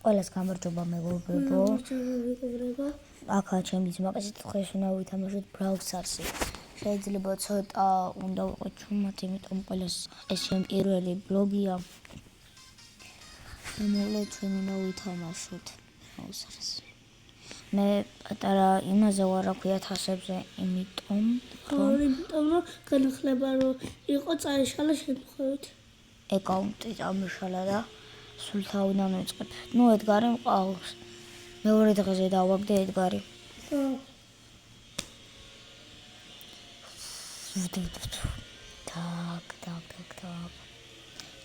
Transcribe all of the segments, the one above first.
ყველას გამარჯობა მეგობრებო. მეგობრებო. აქა ჩემი ძმაკაცით დღეს უნდა ვითამაშოთ Brawl Stars-ი. შეიძლება ცოტა უნდა ვიყოთ ჩუმად, იმიტომ ყველას ეს ჩემი პირველი ბლოგია. მოვიდეთ ჩვენ უნდა ვითამაშოთ Brawl Stars-ი. მე პატარა იმაზე ვარ აქვია თასებზე, იმიტომ რომ განხლება რომ იყო წაეშალა შემთხვევით. აკაუნტი წამეშალა და სულ თავიდან ვიწყებ. ნუ ედგარი მყავს. მეორე დღეზე დავაგდე ედგარი. так.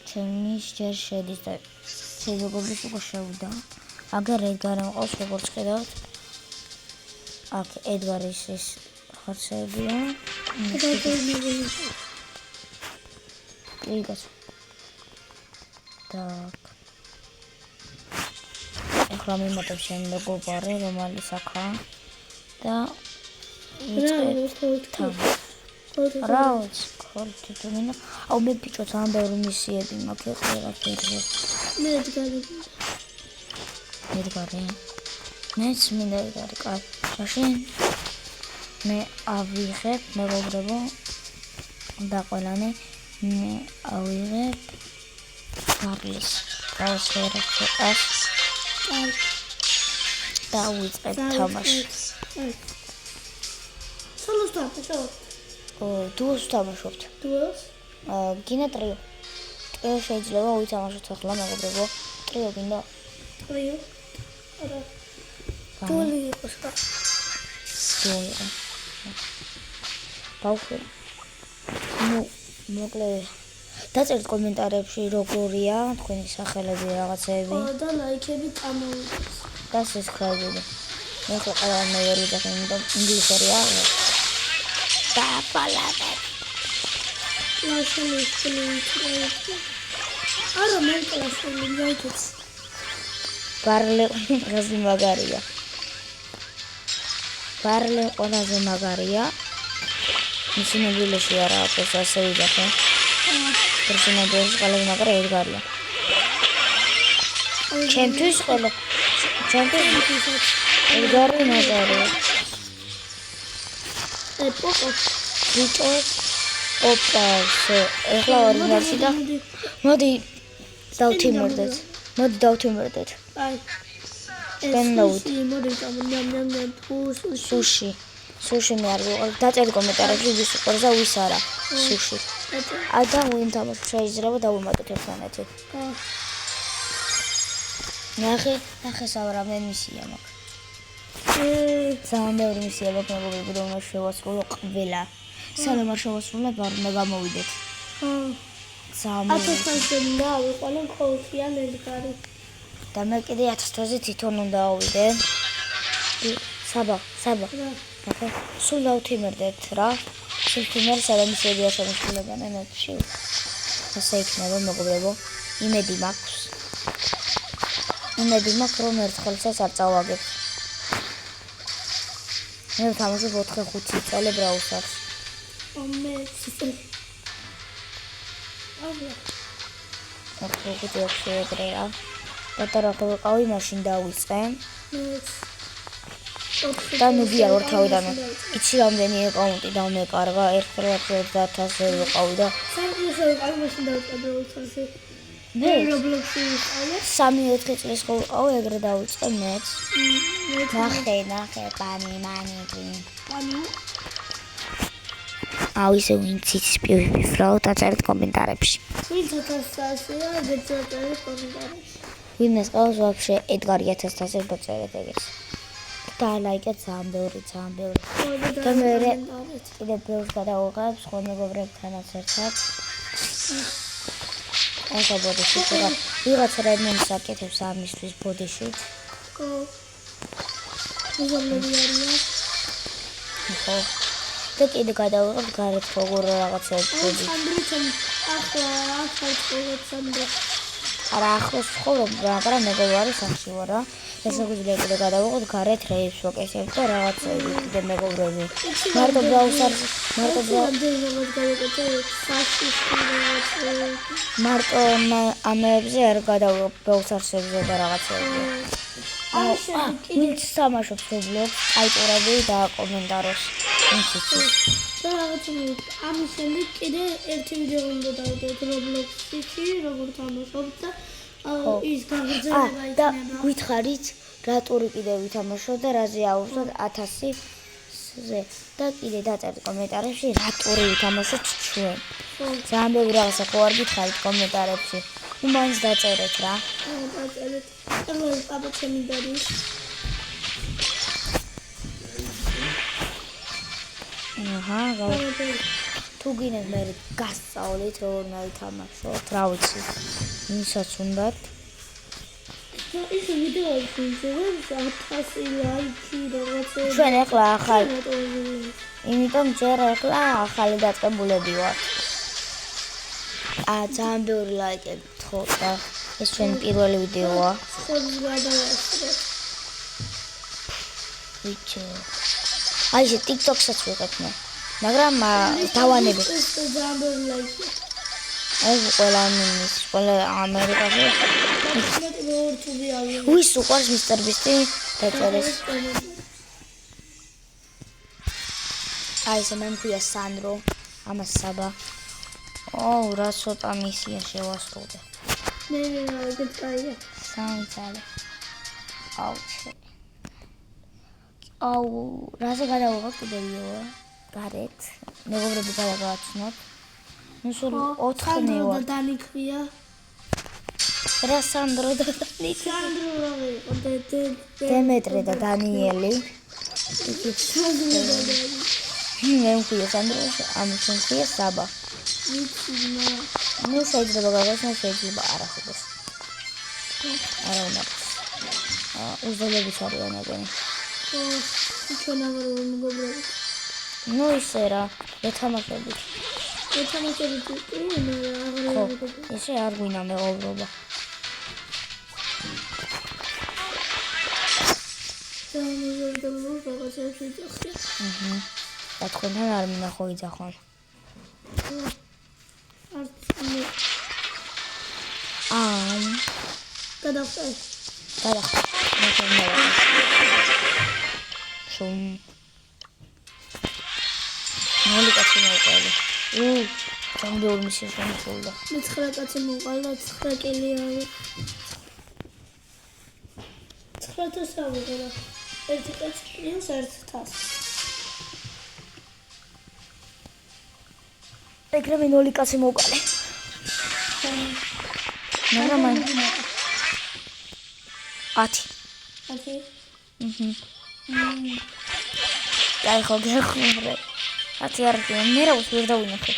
ჩემი ჯერ შედის და შეგოგობის უკვე შევდა. აგერ ედგარი მყავს როგორც ხედავთ. აქ ედგარის ეს ხარცებია. იგას. так. ახლა მიმატებ შენ მეგობარი, რომელიც აქაა და რაუც ქორთიტუნა. აუ მე ბიჭო ძალიან ბევრი მისიები მაქვს ყველაფერზე. მე ედგარი. მეც მინდა ედგარი, კაი. მაშინ მე ავიღებ მეგობრებო და ყველანი მე ავიღებ გარლის. გავსერეთას. და ვიწყებ თამაში. სოლოს თამაშობთ? დუოს თამაშობთ. დუოს? გინდა ტრიო. ტრიო შეიძლება ვითამაშოთ ახლა მეგობრებო. ტრიო გინდა? ტრიო? არა. დუელი იყოს და. დუელი. ბავშვი. ნუ მოკლედ დაწერთ კომენტარებში როგორია თქვენი სახელები რაღაცები. და ლაიქები წამოვიდეს. და subscribe-ები. მე ყველა მე ვერ ვიძახი, იმიტომ ინგლისურია. და პალატე. ლაშელი არა მე კლასელი გაიქეც. ბარლე ყველაზე მაგარია. მისინებილში არა აქვს ასე ვიძახი. პერსონაჟი ყველაზე მაგარი ედგარია. ჩემთვის ედგარი მაგარია. პოპო ბიჭოს ოპას ეხლა ორი მარში და მოდი დავთიმერდეთ. აი მოდი წამოდი სუში მე არ ვიყავ. დაწერთ კომენტარებში ვის უყურს და ვის არა. სუში. და ვინ თამაშობს შეიძლება დავუმატოთ ერთმანეთი. ნახე სავრამდე მისია მაქვს. ძალიან ბევრი მისია მაქვს მეგობრებო, რომ შევასრულო ყველა. სანამ არ შევასრულებ არ უნდა გამოვიდეთ. ათასზე უნდა ავიყვანო ქოლთიან ედგარი. და მე კიდე 1000-ზე თვითონ უნდა ავიდე. საბა. ნახე, სულ დავთიმერდეთ რა. სულ თიმერ სადამისები არ შემოშულებან ენებში. ასე იქნება მეგობრებო. იმედი მაქვს რომ ერთხელსაც არ წავაგებ. მე ვთამაშობ 4-5 წელი Brawl Stars. მე ეგრეა. პატარა ხო ვიყავი, მაშინ დავიწყე. და ნუ ვიარ ორ თავიდან. იცი რამდენი აკაუნტი დამეკარგა, ერთ-ერთ 30,000-ზე ვიყავი და სამწუხაროდ ვიყავი, მაშინ დავიწყე Brawl Stars-ი. მე Roblox-ი ვიყავი. 3-4 წლის ხო ვიყავი, ეგრე დავიწყე მეც. ნახე, პანი. ისე ვინც იცის PvP Flow დაწერთ კომენტარებში. ვინც 1000-ია, დაწერთ კომენტარებში. ვინმეს ყავს ვაფშე ედგარი 1000-ზე დაწერეთ ეგეც. და ლაიქეთ ძალიან ბევრი. და მე კიდე ბევრს გადავიღებ სხვა მეგობრებთანაც ერთად. ახლა ბოდიში ვიღაც რედმენს აკეთებს ამისთვის ბოდიშით. ხო. და კიდე გადავიღებ გარეთ როგორ რაღაცა ბოდიში. ახლა არა ახლოს ვცხოვრობ, მაგრამ მეგობარი სახში ვარ რა. და შეგვიძლია კიდე გადავიღოთ გარეთ რეიფს ვაკეთებ და რაღაცები კიდე მეგობრები. მარტო ბრაუსარს, მარტო ამებზე არ გადავიღებ ბრაუსარსებზე და რაღაცებზე. ვინც თამაშობს Roblox, აიტორები და კომენტაროს. ვინც იცის. და რაღაცა ამის შემდეგ კიდე ერთი ვიდეო უნდა დავდეთ Roblox-ში, როგორ თამაშობ და ის გაგრძელება და იქნება. გითხარით რატური კიდე ვითამაშო და რაზე აუზოთ 1000-ზე და კიდე დაწერთ კომენტარებში რატური ვითამაშოთ ჩვენ. ძალიან ბევრი რაღაცა ხო არ გითხარით კომენტარებში. მაინც დაწერეთ რა. დაწერეთ. ეს პაპა ჩემი დადის. აჰა, თუ გინდათ მე გასწავლით როგორ ვითამაშოთ, რა ვიცი. ვისაც უნდათ ის ვიდეოები შეიძლება 1000 ლაიქი რაღაცა. ჩვენ ახლა ახალ იმიტომ ჯერ ახლა ახალი დაწყებულები ვართ. ძალიან ბევრი ლაიკები გთხოვთ და ეს ჩვენი პირველი ვიდეოა. ხოდი გადავასწრებ. ვიჩო. აი ეს TikTok-საც ვიღებ მე. მაგრამ დავანები. ეს ძალიან ბევრი ლაიქი. ეს ყველა მინის, ყველა ამერიკაში. მეტი ვორთული ავია. ვის უყვარს Mr. Beast-ი დაწერეს. აი ეს მე მქვია სანდრო, ამას საბა. ოუ, რა ცოტა მისია შევასრულე. მე გეტყია. სამი წელი. აუჩი. აუ, რაზე გადავიღო კიდე ვიდეო? გარეთ. მეგობრები გადავაცნოთ. ნუ სულ 4-ნი ვარ. დანიქვია. რა სანდრო და დანი. სანდრო რა იყო? დემეტრე და დანიელი. მე მქვია სანდრო, ამის მქვია საბა. ნუ შეიძლება გაგაცნო, შეიძლება არ ახდეს. არა უნდა. უზოლების არიან ეგენი. ჩვენ აღარ ვარ მეგობრები. ნუ ისე რა, ეთამაშებით. ეთამაშებით კი, მე აღარ ხო, ვარ მეგობრები. ისე არ გვინდა მეგობრობა. დამიზერდელო რაღაცებს ვიძახი. და თქვენთან არ მინდა ხო იძახონ. გადავხტე. შუმ. ნული კაცი მოუყოლე. ძალიან მისია შემოხდა. მე 9 კაცი მოყალა, 9 კილი არის. 900 ავიღე. ერთი კაცი პლუს 1000. ეგრე მე ნული კაცი მოუყოლე. მაგრამ 10. აი ხო გეხუმრე. 10 არ გე მე რა უსვერ დავინახე.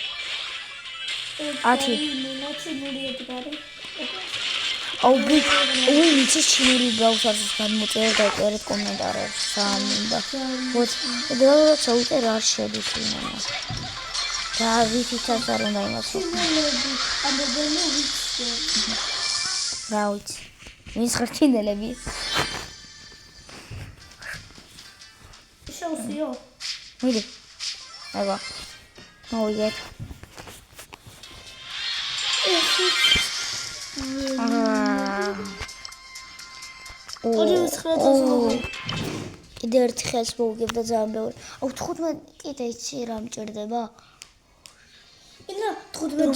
10. აუ ბიკ, ვიცი ჩინური ბრაუსარსის გამოწერა და წერეთ კომენტარებში სამინდა. ვოთ, და საუთერ არ შედის იმანა. და ვიცით არ უნდა იმასო. რა ვიცი. ვინც ხერჩინელები? შევსიო. მიდი. აბა. მოვიგეთ. კიდე ერთი ხელს მოვიგებ და ძალიან ბევრი. აუ 15 კიდე იცი რა მჭირდება? ინა 15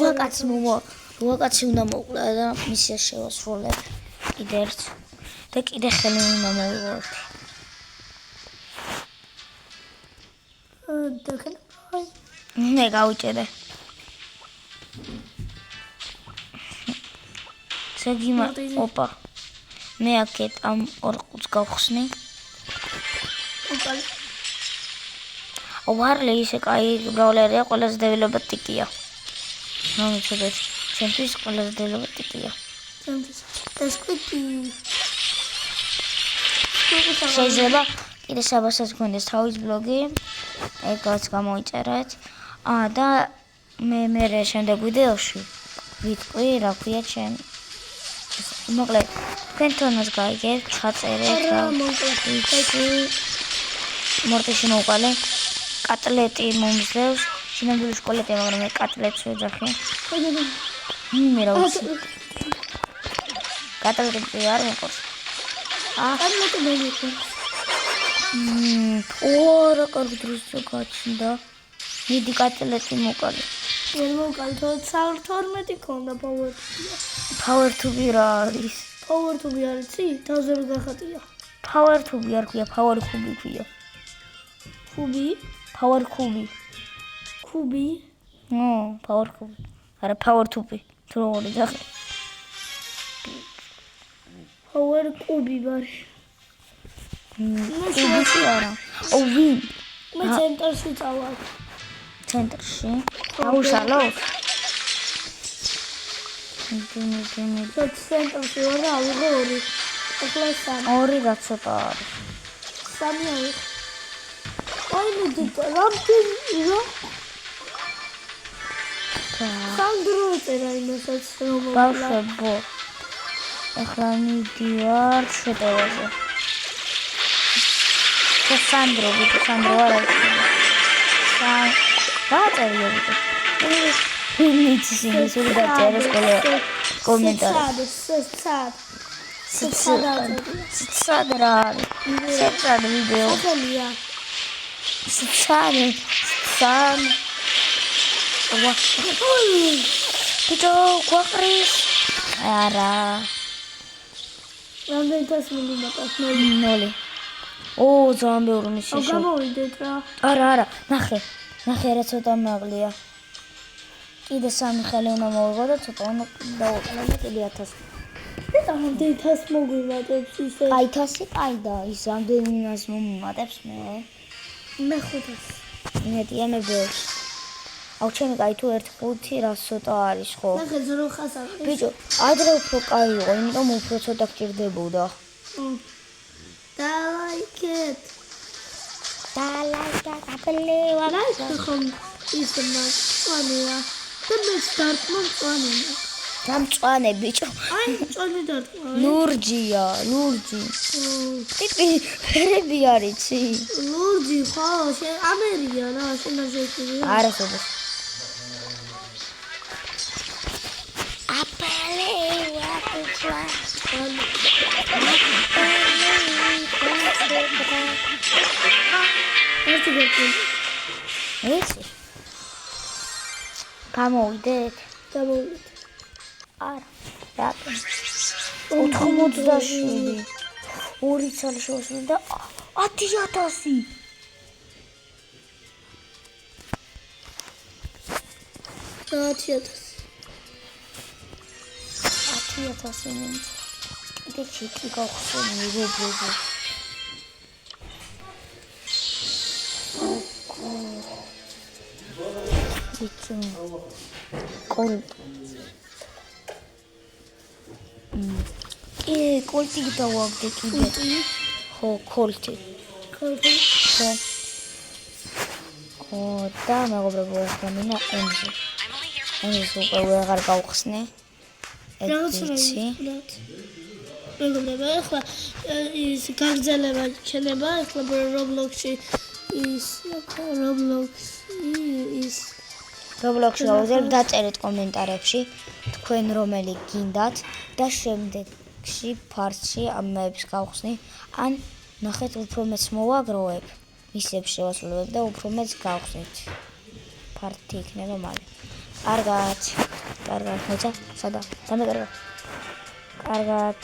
რვა კაცი უნდა მოვყლა და მისია შევასრულებ. კიდე ერთ და კიდე ხელი უნდა მოვიღოთ. მე გავიჭერე. საგიმა, ოპა. მე აქეთ ამ ორ ყუთს გავხსნი. ვარლი ისე კაი ბრაულერია, ყველაზე დეველოპერია. მომიცოდეთ, ჩემთვის ყველაზე დეველოპერია. შეიძლება კიდე საბასაც გქონდეს თავის ბლოგი, ეგაც გამოიწერეთ. და მე შემდეგ ვიდეოში ვიტყვი, რა ქვია ჩემ მოკლედ თქვენთანაც გაიგეთ ჩაწერეთ არა მოკლედ მორტეში მოვყალე კატლეტი მომზევს შინამდვილე შოკოლადე მაგრამ მე კატლეტს ვეძახი მე რა ვიცი კატლეტი არ მეყურს კატლეტი მე მიყვარს რა კარგი დროს გაჩნდა მიდი კატლეტი მოვყალე ვერ მოვყალე 12 ქონდა power to-be რა არის power to-be არიცი თავზე რომ გახატია power to-be არ ქვია power to-be ქვია ხუბი power to-be ხუბი power to-be არა power to-be თუ როგორ ძახი power to-be ბარი კუბი არა ვინ მე ცენტრში წავალ ცენტრში აუშალოთ ცენტრში ვარ და ავიღო 2 ახლა 3 ორი რა ცოტა არის 3 ავიღო აი მე რამპინო სანდრო წერა იმასაც რომ ბავშვებო ახლა მიდივარ შეტევაზე სანდრო არა რა წერია ვიცი სულ დაწერე სკოლა კომენტარი სცად რა არის სცად ვიდეო ხოლია სცად ბიჭო გვაყრის არა რამდენი დასმული მოკას 0 ძალიან ბევრი მისი გამოვიდეთ რა არა ნახე რა ცოტა მაღლია კიდე 3 ხელი უნდა მოვიღო და ცოტა უნდა დავუყენო და კიდე 1000 რამდენი 1000 მოგვიმატებს ისე აი 1000 აი და ის რამდენი მას მომატებს მე 500 მეტია მე ბევრს აუ ჩემი კაი თუ 1.5 რა ცოტა არის ხო ნახე ზრო ხასაკი ბიჭო ადრე უფრო კაი იყო იმიტომ უფრო ცოტა გჭირდებოდა დალაიქეთ აპლევა ხომ ის მწვანეა და მე სტარტმა მწვანეა დამწვანე ბიჭო აი მწვანე დარტყმა ლურჯია ტიპი ფერები არიცი ლურჯი ხო ამერია რა შენაშექია არა სოდეს აპლევა ეს გამოვიდეთ არა რატომ 87 ორი წელი შევასრულე და 10000 კიდე ჩიკი გავხსენე რობროზე Bicho. Colt. Colti დავაგდე კიდე. ხო, Colti. ხო. და მეგობრებო, ახლა მინა ენზე. ენზე უკვე აღარ გავხსნე. ეცი. მეგობრებო, ახლა ის გაგრძელება ჩნდება, ახლა Roblox-ში ის Roblox-ში გავუძლებთ დაწერეთ კომენტარებში თქვენ რომელი გინდათ და შემდეგში ფარტში ამებს გავხსნი ან ნახეთ უფრო მეც მოვაგროვებ მისებს შევასრულებ და უფრო მეც გავხსნით ფარტი იქნება მალე კარგად მოცა სადა დამეკარგა კარგად